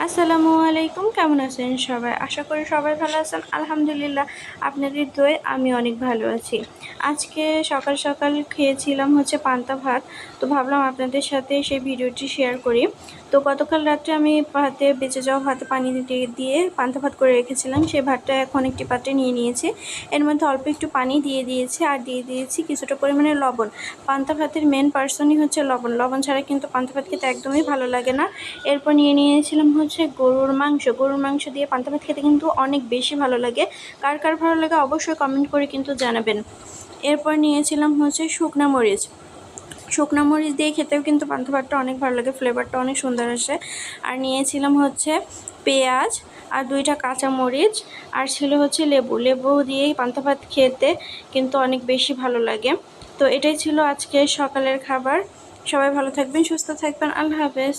আসসালামু আলাইকুম, কেমন আছেন সবাই? আশা করি সবাই ভালো আছেন। আলহামদুলিল্লাহ, আপনাদের দোয়ায় আমি অনেক ভালো আছি। আজকে সকাল সকাল খেয়েছিলাম হচ্ছে পান্তা ভাত। তো ভাবলাম আপনাদের সাথে সেই ভিডিওটি শেয়ার করি। তো গতকাল রাত্রে আমি ভাতে বেঁচে যাওয়া ভাতে পানি দিয়ে পান্তা ভাত করে রেখেছিলাম। সেই ভাতটা এখন একটি পাত্রে নিয়ে নিয়েছি। এর মধ্যে অল্প একটু পানি দিয়ে দিয়েছি আর দিয়ে দিয়েছি কিছুটা পরিমাণে লবণ। পান্তা ভাতের মেন পার্সনই হচ্ছে লবণ। লবণ ছাড়া কিন্তু পান্তা ভাত খেতে একদমই ভালো লাগে না। এরপর নিয়ে নিয়েছিলাম হচ্ছে গরুর মাংস দিয়ে পান্তা ভাত খেতে কিন্তু অনেক বেশি ভালো লাগে। কার কার ভালো লাগে অবশ্যই কমেন্ট করে কিন্তু জানাবেন। এরপর নিয়েছিলাম হচ্ছে শুকনা মরিচ দিয়ে খেতেও কিন্তু পান্তা ভাতটা অনেক ভালো লাগে, ফ্লেভারটা অনেক সুন্দর আসে। আর নিয়েছিলাম হচ্ছে পেঁয়াজ আর 2টা কাঁচা মরিচ, আর ছিল হচ্ছে লেবু দিয়েই পান্তা ভাত খেতে কিন্তু অনেক বেশি ভালো লাগে। তো এটাই ছিল আজকে সকালের খাবার। সবাই ভালো থাকবেন, সুস্থ থাকবেন। আল্লাহ হাফেজ।